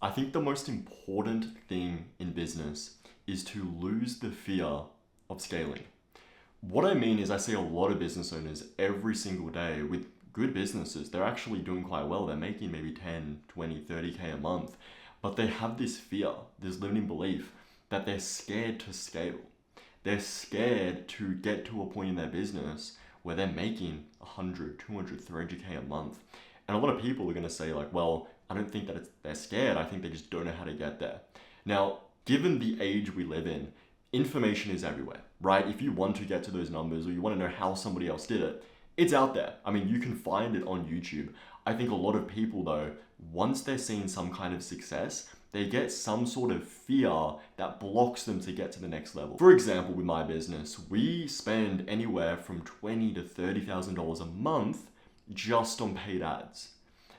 I think the most important thing in business is to lose the fear of scaling. What I mean is, I see a lot of business owners every single day with good businesses. They're actually doing quite well. They're making maybe 10, 20, 30K a month, but they have this fear, this limiting belief that they're scared to scale. They're scared to get to a point in their business where they're making 100, 200, 300K a month. And a lot of people are going to say like, well, I don't think that they're scared. I think they just don't know how to get there. Now, given the age we live in, information is everywhere, right? If you want to get to those numbers or you want to know how somebody else did it, it's out there. I mean, you can find it on YouTube. I think a lot of people though, once they're seeing some kind of success, they get some sort of fear that blocks them to get to the next level. For example, with my business, we spend anywhere from $20,000 to $30,000 a month just on paid ads.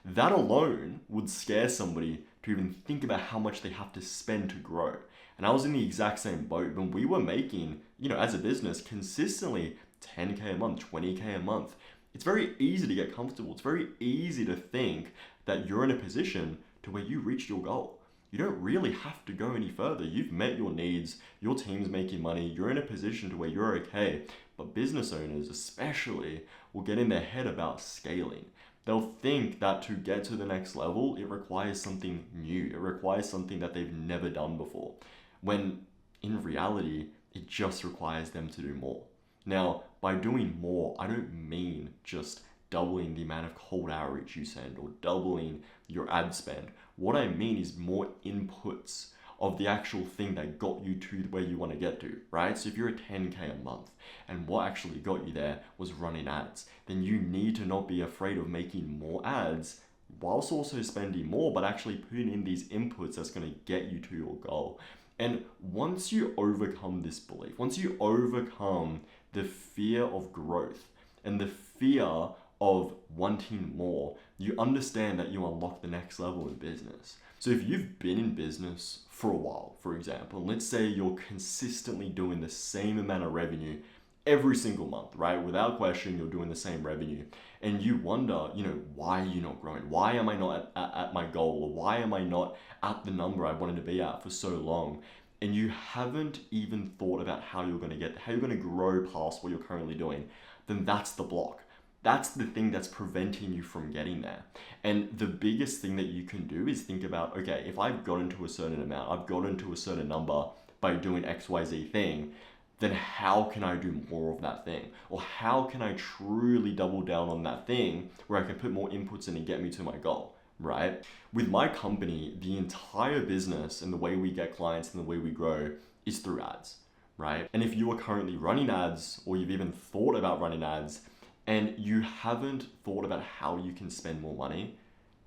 That alone would scare somebody to even think about how much they have to spend to grow. And I was in the exact same boat when we were making, as a business, consistently 10K a month, 20K a month. It's very easy to get comfortable. It's very easy to think that you're in a position to where you reached your goal. You don't really have to go any further. You've met your needs, your team's making money, you're in a position to where you're okay. But business owners especially will get in their head about scaling. They'll think that to get to the next level, it requires something new. It requires something that they've never done before. When in reality, it just requires them to do more. Now, by doing more, I don't mean just doubling the amount of cold outreach you send or doubling your ad spend. What I mean is more inputs of the actual thing that got you to where you want to get to, right? So if you're at 10K a month and what actually got you there was running ads, then you need to not be afraid of making more ads whilst also spending more, but actually putting in these inputs that's going to get you to your goal. And once you overcome this belief, once you overcome the fear of growth and the fear of wanting more, you understand that you unlock the next level in business. So if you've been in business for a while, for example, and let's say you're consistently doing the same amount of revenue every single month, right? Without question, you're doing the same revenue. And you wonder, why are you not growing? Why am I not at my goal? Or why am I not at the number I wanted to be at for so long? And you haven't even thought about how you're going to get, how you're going to grow past what you're currently doing, then that's the block. That's the thing that's preventing you from getting there. And the biggest thing that you can do is think about, okay, if I've gotten to a certain amount, I've gotten to a certain number by doing XYZ thing, then how can I do more of that thing? Or how can I truly double down on that thing where I can put more inputs in and get me to my goal, right? With my company, the entire business and the way we get clients and the way we grow is through ads, right? And if you are currently running ads or you've even thought about running ads and you haven't thought about how you can spend more money,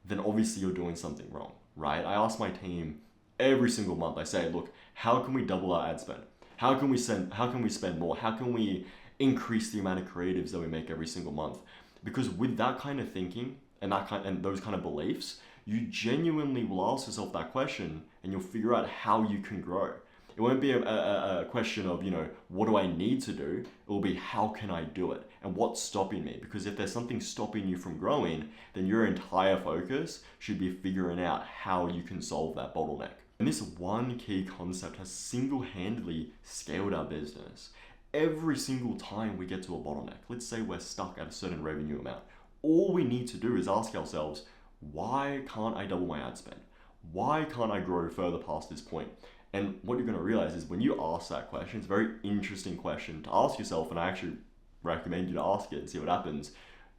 then obviously you're doing something wrong, right? I ask my team every single month, I say, look, how can we double our ad spend? How can we spend more? How can we increase the amount of creatives that we make every single month? Because with that kind of thinking and those kind of beliefs, you genuinely will ask yourself that question and you'll figure out how you can grow. It won't be a question of, what do I need to do? It will be, how can I do it? And what's stopping me? Because if there's something stopping you from growing, then your entire focus should be figuring out how you can solve that bottleneck. And this one key concept has single-handedly scaled our business. Every single time we get to a bottleneck, let's say we're stuck at a certain revenue amount, all we need to do is ask ourselves, why can't I double my ad spend? Why can't I grow further past this point? And what you're going to realize is when you ask that question, it's a very interesting question to ask yourself, and I actually recommend you to ask it and see what happens.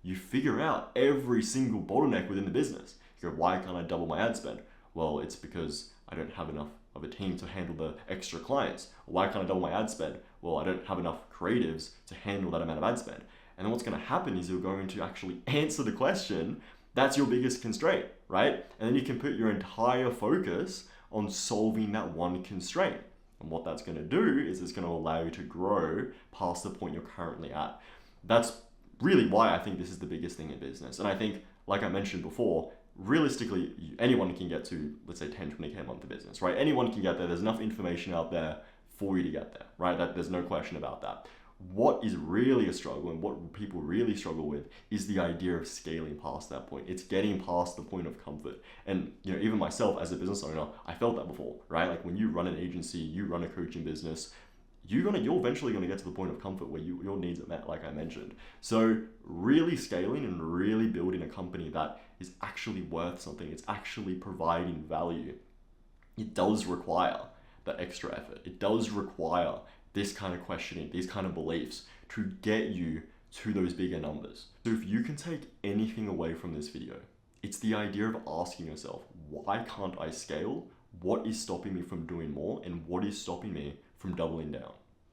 You figure out every single bottleneck within the business. You go, why can't I double my ad spend? Well, it's because I don't have enough of a team to handle the extra clients. Why can't I double my ad spend? Well, I don't have enough creatives to handle that amount of ad spend. And then what's going to happen is you're going to actually answer the question. That's your biggest constraint, right? And then you can put your entire focus on solving that one constraint. And what that's going to do is it's going to allow you to grow past the point you're currently at. That's really why I think this is the biggest thing in business. And I think, like I mentioned before, realistically, anyone can get to, let's say, 10, 20K a month of business, right? Anyone can get there. There's enough information out there for you to get there, right? There's no question about that. what is really a struggle and what people really struggle with is the idea of scaling past that point. It's getting past the point of comfort. And even myself as a business owner, I felt that before, right? Like when you run an agency, you run a coaching business, you're eventually gonna get to the point of comfort where your needs are met, like I mentioned. So really scaling and really building a company that is actually worth something, it's actually providing value, it does require that extra effort. It does require this kind of questioning, these kind of beliefs to get you to those bigger numbers. So if you can take anything away from this video, it's the idea of asking yourself, why can't I scale? What is stopping me from doing more? And what is stopping me from doubling down?